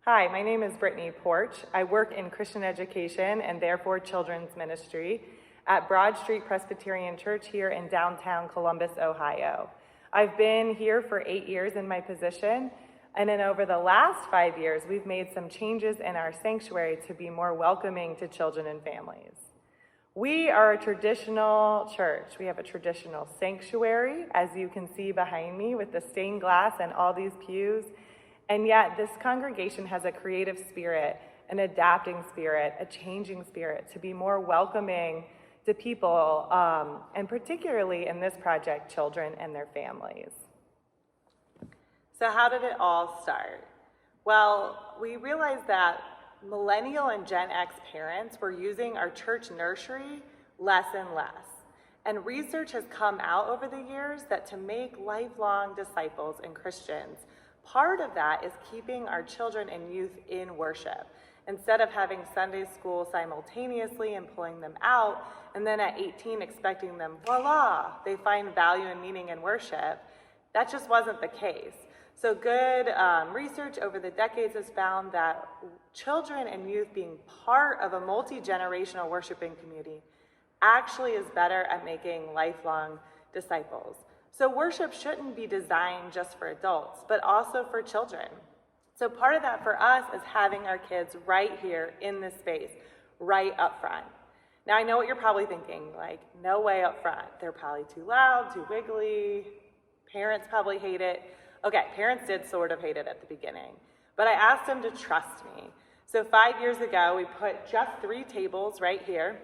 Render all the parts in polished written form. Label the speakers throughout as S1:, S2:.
S1: Hi, my name is Brittany Porch. I work in Christian education and therefore children's ministry at Broad Street Presbyterian Church here in downtown Columbus, Ohio. I've been here for 8 years in my position, and then over the last 5 years, we've made some changes in our sanctuary to be more welcoming to children and families. We are a traditional church. We have a traditional sanctuary, as you can see behind me with the stained glass and all these pews. And yet this congregation has a creative spirit, an adapting spirit, a changing spirit to be more welcoming to people, and particularly in this project, children and their families. So how did it all start? Well, we realized that Millennial and Gen X parents were using our church nursery less and less. And research has come out over the years that to make lifelong disciples and Christians, part of that is keeping our children and youth in worship. Instead of having Sunday school simultaneously and pulling them out, and then at 18 expecting them, voila, they find value and meaning in worship, that just wasn't the case. So good research over the decades has found that children and youth being part of a multi-generational worshiping community actually is better at making lifelong disciples. So worship shouldn't be designed just for adults, but also for children. So part of that for us is having our kids right here in this space, right up front. Now I know what you're probably thinking, like, no way up front. They're probably too loud, too wiggly, parents probably hate it. Okay, parents did sort of hate it at the beginning, but I asked them to trust me. So 5 years ago, we put just 3 tables right here,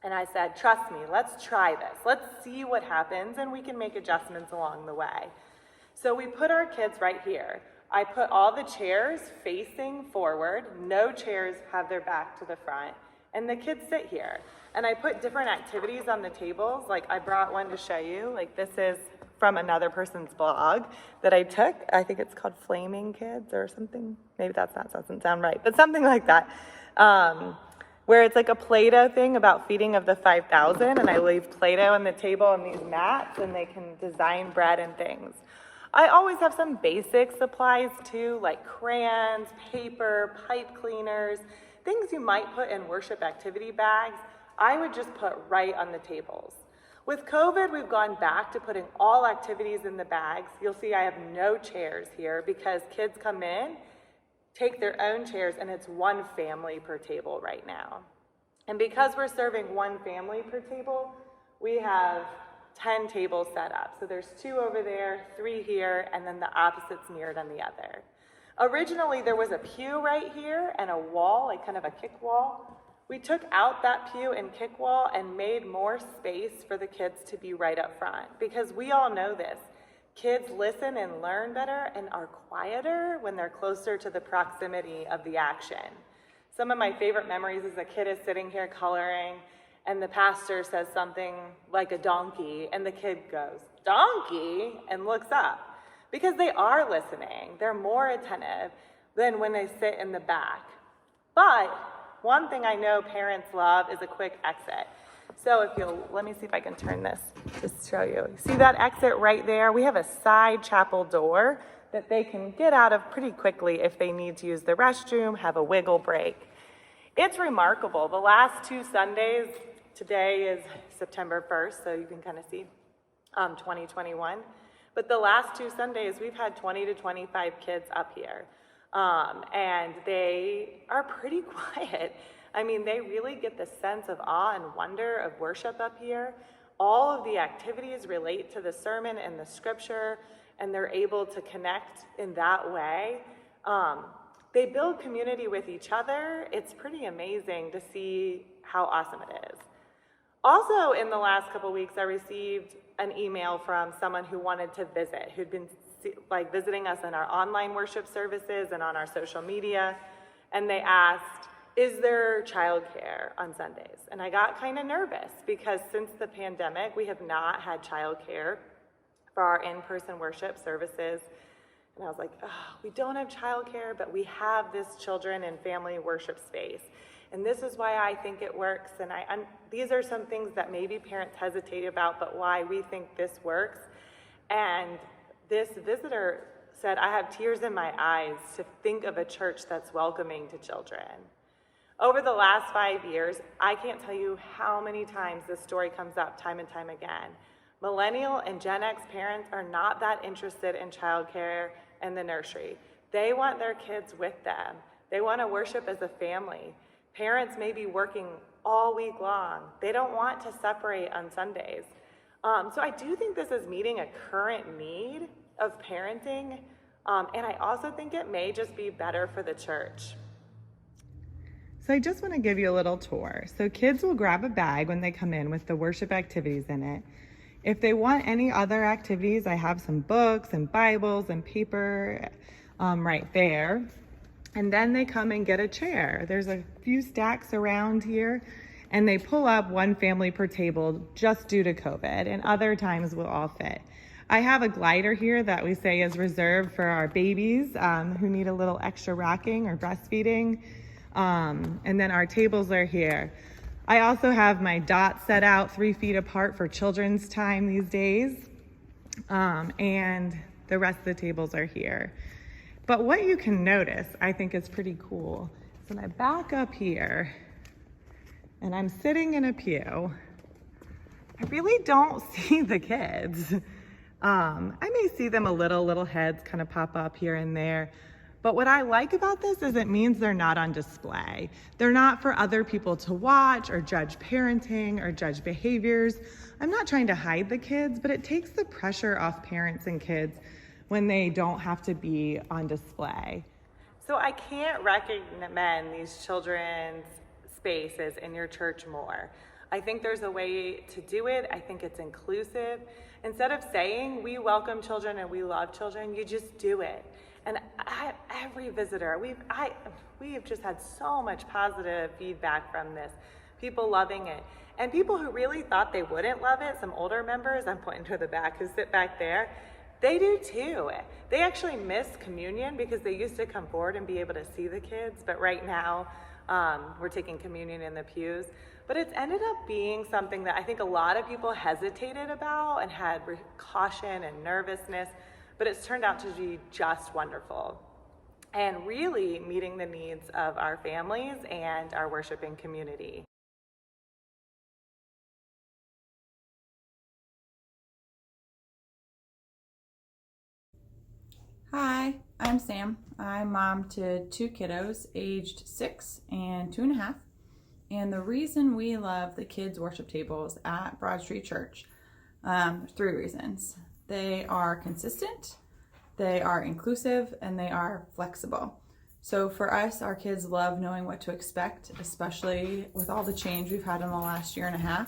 S1: and I said, trust me, let's try this. Let's see what happens, and we can make adjustments along the way. So we put our kids right here. I put all the chairs facing forward. No chairs have their back to the front, and the kids sit here. And I put different activities on the tables. Like I brought one to show you. Like this is from another person's blog that I took. I think it's called Flaming Kids or something. Maybe doesn't sound right, but something like that. Where it's like a Play-Doh thing about feeding of the 5,000, and I leave Play-Doh on the table on these mats, and they can design bread and things. I always have some basic supplies too, like crayons, paper, pipe cleaners, things you might put in worship activity bags. I would just put right on the tables. With COVID, we've gone back to putting all activities in the bags. You'll see I have no chairs here because kids come in, take their own chairs, and it's one family per table right now. And because we're serving one family per table, we have 10 tables set up. So there's 2 over there, 3 here, and then the opposites mirrored on the other. Originally, there was a pew right here and a wall, like kind of a kick wall. We took out that pew and kick wall and made more space for the kids to be right up front, because we all know this. Kids listen and learn better and are quieter when they're closer to the proximity of the action. Some of my favorite memories is a kid is sitting here coloring, and the pastor says something like a donkey, and the kid goes, donkey, and looks up. Because they are listening. They're more attentive than when they sit in the back. But one thing I know parents love is a quick exit. So if you'll, let me see if I can turn this, just show you. See that exit right there? We have a side chapel door that they can get out of pretty quickly if they need to use the restroom, have a wiggle break. It's remarkable. The last 2 Sundays, today is September 1st, so you can kind of see 2021. But the last 2 Sundays, we've had 20 to 25 kids up here. And they are pretty quiet. I mean, they really get the sense of awe and wonder of worship up here. All of the activities relate to the sermon and the scripture, and they're able to connect in that way. They build community with each other. It's pretty amazing to see how awesome it is. Also, in the last couple weeks, I received an email from someone who wanted to visit, who'd been visiting us in our online worship services and on our social media, and they asked, is there childcare on Sundays? And I got kind of nervous because since the pandemic, we have not had childcare for our in-person worship services. And I was like, oh, we don't have childcare, but we have this children and family worship space. And this is why I think it works. And these are some things that maybe parents hesitate about, but why we think this works. And this visitor said, "I have tears in my eyes to think of a church that's welcoming to children." Over the last 5 years, I can't tell you how many times this story comes up time and time again. Millennial and Gen X parents are not that interested in childcare and the nursery. They want their kids with them. They want to worship as a family. Parents may be working all week long. They don't want to separate on Sundays. So I do think this is meeting a current need of parenting, and I also think it may just be better for the church.
S2: So I just want to give you a little tour. So kids will grab a bag when they come in with the worship activities in it. If they want any other activities, I have some books and Bibles and paper right there. And then they come and get a chair. There's a few stacks around here, and they pull up one family per table just due to COVID, and other times will all fit. I have a glider here that we say is reserved for our babies who need a little extra rocking or breastfeeding. And then our tables are here. I also have my dots set out 3 feet apart for children's time these days. And the rest of the tables are here. But what you can notice, I think is pretty cool. So when I back up here and I'm sitting in a pew, I really don't see the kids. I may see them a little heads kind of pop up here and there. But what I like about this is it means they're not on display. They're not for other people to watch or judge parenting or judge behaviors. I'm not trying to hide the kids, but it takes the pressure off parents and kids when they don't have to be on display.
S1: So I can't recommend these children's spaces in your church more. I think there's a way to do it. I think it's inclusive. Instead of saying we welcome children and we love children, you just do it. And every visitor, we have just had so much positive feedback from this, people loving it. And people who really thought they wouldn't love it, some older members, I'm pointing to the back, who sit back there, they do too. They actually miss communion because they used to come forward and be able to see the kids, but right now we're taking communion in the pews. But it's ended up being something that I think a lot of people hesitated about and had caution and nervousness, but it's turned out to be just wonderful and really meeting the needs of our families and our worshiping community.
S3: Hi, I'm Sam. I'm mom to 2 kiddos aged 6 and 2.5. And the reason we love the kids' worship tables at Broad Street Church, 3 reasons. They are consistent, they are inclusive, and they are flexible. So for us, our kids love knowing what to expect, especially with all the change we've had in the last 1.5 years.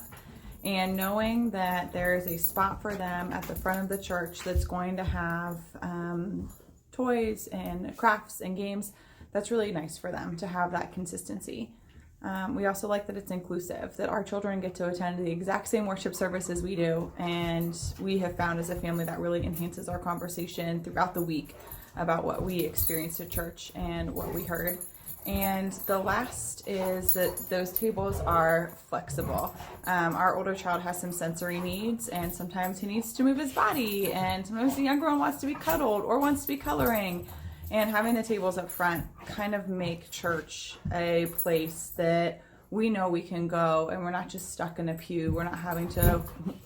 S3: And knowing that there's a spot for them at the front of the church that's going to have toys and crafts and games, that's really nice for them to have that consistency. We also like that it's inclusive, that our children get to attend the exact same worship service as we do, and we have found as a family that really enhances our conversation throughout the week about what we experienced at church and what we heard. And the last is that those tables are flexible. Our older child has some sensory needs, and sometimes he needs to move his body, and sometimes the younger one wants to be cuddled or wants to be coloring. And having the tables up front kind of make church a place that we know we can go and we're not just stuck in a pew. We're not having to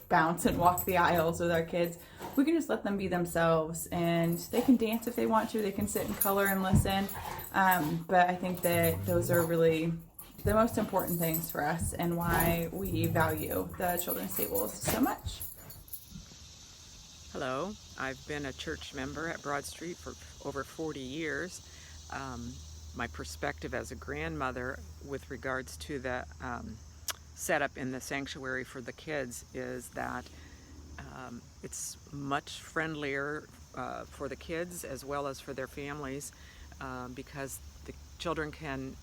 S3: bounce and walk the aisles with our kids. We can just let them be themselves, and they can dance if they want to. They can sit and color and listen. But I think that those are really the most important things for us and why we value the children's tables so much.
S4: Hello, I've been a church member at Broad Street for over 40 years. My perspective as a grandmother with regards to the setup in the sanctuary for the kids is that it's much friendlier for the kids as well as for their families because the children can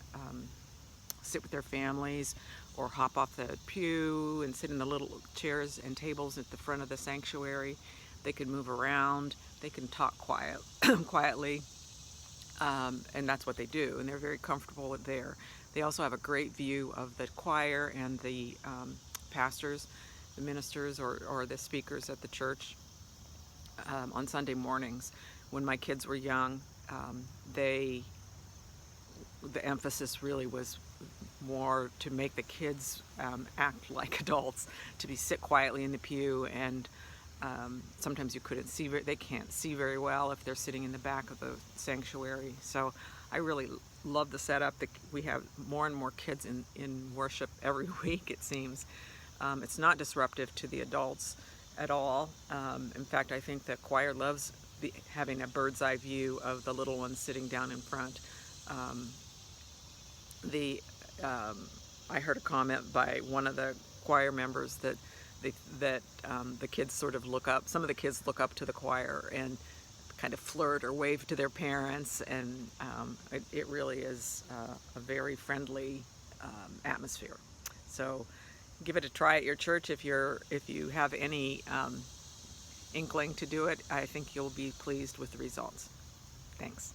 S4: sit with their families or hop off the pew and sit in the little chairs and tables at the front of the sanctuary. They can move around, they can talk quietly, and that's what they do, and they're very comfortable there. They also have a great view of the choir and the pastors, the ministers, or the speakers at the church on Sunday mornings when my kids were young, the emphasis really was more to make the kids act like adults, to sit quietly in the pew, and sometimes you couldn't see, they can't see very well if they're sitting in the back of the sanctuary. So I really love the setup. We have more and more kids in worship every week, it seems. It's not disruptive to the adults at all. In fact, I think the choir loves having a bird's eye view of the little ones sitting down in front. I heard a comment by one of the choir members that the kids sort of look up, some of the kids look up to the choir and kind of flirt or wave to their parents, and it really is a very friendly atmosphere. So give it a try at your church if you have any inkling to do it. I think you'll be pleased with the results. Thanks.